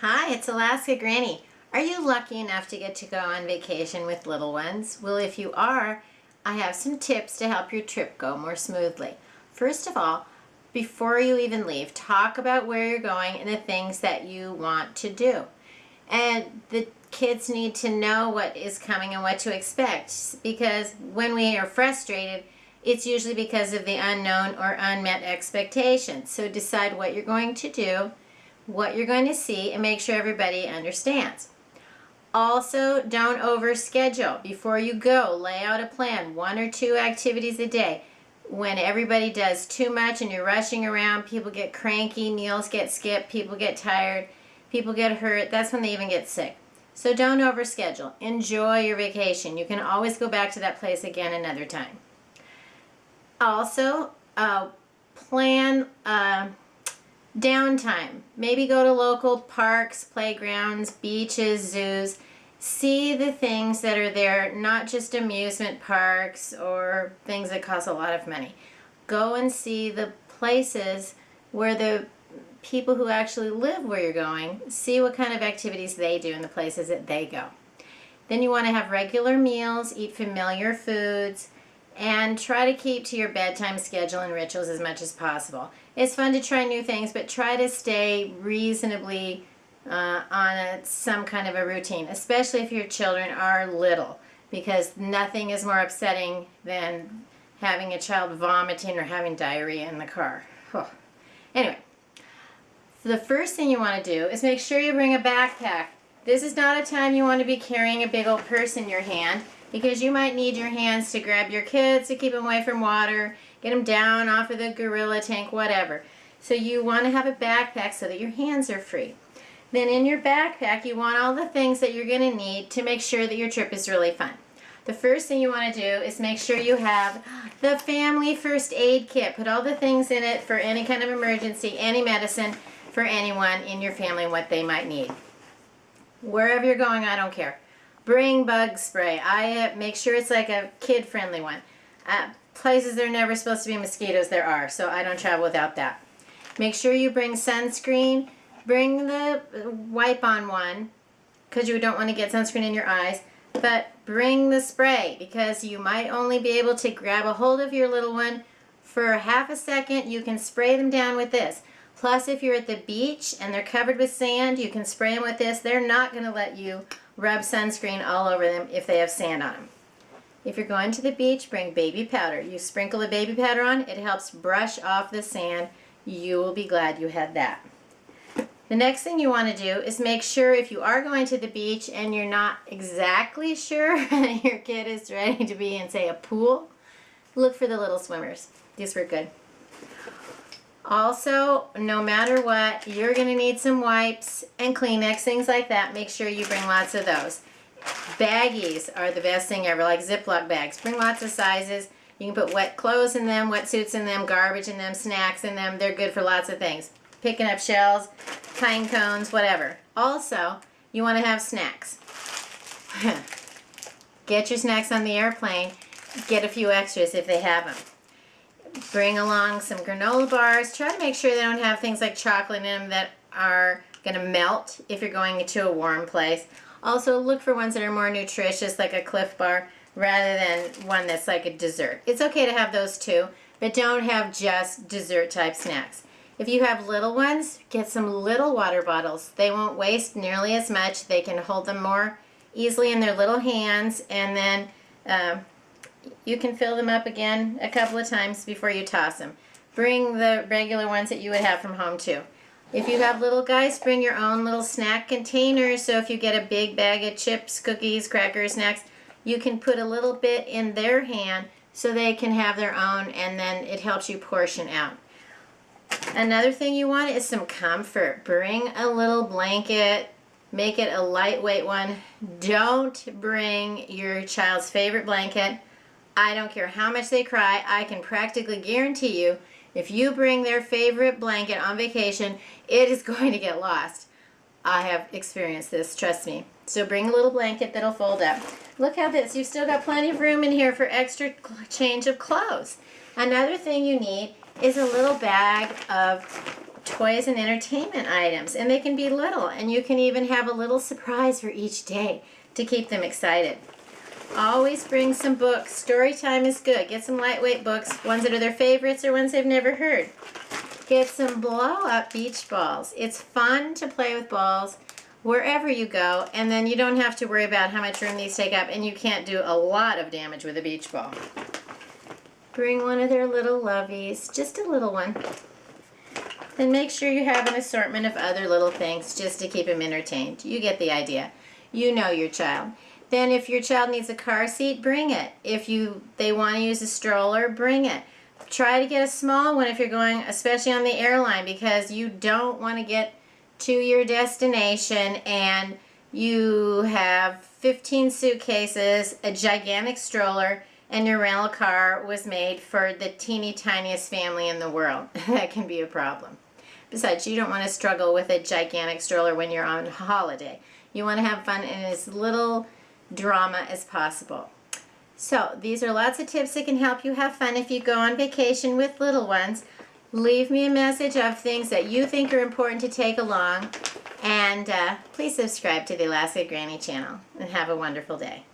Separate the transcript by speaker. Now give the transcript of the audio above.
Speaker 1: Hi, it's Alaska Granny. Are you lucky enough to get to go on vacation with little ones? Well, if you are, I have some tips to help your trip go more smoothly. First of all, before you even leave, talk about where you're going and the things that you want to do. And the kids need to know what is coming and what to expect, because when we are frustrated, it's usually because of the unknown or unmet expectations. So decide what you're going to do, what you're going to see, and make sure everybody understands. Also, don't overschedule. Before you go, lay out a plan, 1 or 2 activities a day. When everybody does too much and you're rushing around, people get cranky, meals get skipped, people get tired, people get hurt. That's when they even get sick. So don't overschedule. Enjoy your vacation. You can always go back to that place again another time. Also, plan downtime. Maybe go to local parks, playgrounds, beaches, zoos. See the things that are there, not just amusement parks or things that cost a lot of money. Go and see the places where the people who actually live where you're going, see what kind of activities they do in the places that they go. Then you want to have regular meals, eat familiar foods, and try to keep to your bedtime schedule and rituals as much as possible. It's fun to try new things, but try to stay reasonably on some kind of a routine, especially if your children are little, because nothing is more upsetting than having a child vomiting or having diarrhea in the car. Anyway, the first thing you want to do is make sure you bring a backpack. This is not a time you want to be carrying a big old purse in your hand, because you might need your hands to grab your kids to keep them away from water, get them down off of the gorilla tank, whatever. So you want to have a backpack so that your hands are free. Then in your backpack, you want all the things that you're going to need to make sure that your trip is really fun. The first thing you want to do is make sure you have the family first aid kit. Put all the things in it for any kind of emergency, any medicine for anyone in your family and what they might need. Wherever you're going, I don't care. Bring bug spray. I make sure it's like a kid-friendly one. Places there are never supposed to be mosquitoes, there are, so I don't travel without that. Make sure you bring sunscreen. Bring the wipe-on one, because you don't want to get sunscreen in your eyes, but bring the spray, because you might only be able to grab a hold of your little one for half a second. You can spray them down with this. Plus, if you're at the beach and they're covered with sand, you can spray them with this. They're not going to let you rub sunscreen all over them if they have sand on them. If you're going to the beach, bring baby powder. You sprinkle the baby powder on, it helps brush off the sand. You will be glad you had that. The next thing you want to do is make sure, if you are going to the beach and you're not exactly sure that your kid is ready to be in, say, a pool, look for the little swimmers. These were good. Also, no matter what, you're going to need some wipes and Kleenex, things like that. Make sure you bring lots of those. Baggies are the best thing ever, like Ziplock bags. Bring lots of sizes. You can put wet clothes in them, wetsuits in them, garbage in them, snacks in them. They're good for lots of things. Picking up shells, pine cones, whatever. Also, you want to have snacks. Get your snacks on the airplane. Get a few extras if they have them. Bring along some granola bars. Try to make sure they don't have things like chocolate in them that are going to melt if you're going to a warm place. Also, look for ones that are more nutritious, like a Cliff Bar, rather than one that's like a dessert. It's okay to have those too, but don't have just dessert type snacks. If you have little ones, get some little water bottles. They won't waste nearly as much. They can hold them more easily in their little hands, and then you can fill them up again a couple of times before you toss them. Bring the regular ones that you would have from home too. If you have little guys, bring your own little snack containers. So if you get a big bag of chips, cookies, crackers, snacks, you can put a little bit in their hand so they can have their own, and then it helps you portion out. Another thing you want is some comfort. Bring a little blanket. Make it a lightweight one. Don't bring your child's favorite blanket. I don't care how much they cry. I can practically guarantee you, if you bring their favorite blanket on vacation, it is going to get lost. I have experienced this, trust me. So bring a little blanket that'll fold up. Look how this, you've still got plenty of room in here for extra change of clothes. Another thing you need is a little bag of toys and entertainment items, and they can be little, and you can even have a little surprise for each day to keep them excited. Always bring some books. Story time is good. Get some lightweight books, ones that are their favorites or ones they've never heard. Get some blow-up beach balls. It's fun to play with balls wherever you go, and then you don't have to worry about how much room these take up, and you can't do a lot of damage with a beach ball. Bring one of their little loveys, just a little one. Then make sure you have an assortment of other little things just to keep them entertained. You get the idea. You know your child. Then if your child needs a car seat, bring it. If they want to use a stroller, bring it. Try to get a small one if you're going, especially on the airline, because you don't want to get to your destination and you have 15 suitcases, a gigantic stroller, and your rental car was made for the teeny tiniest family in the world. That can be a problem. Besides, you don't want to struggle with a gigantic stroller when you're on holiday. You want to have fun and as little drama as possible. So these are lots of tips that can help you have fun if you go on vacation with little ones. Leave me a message of things that you think are important to take along, and please subscribe to the Alaska Granny channel, and have a wonderful day.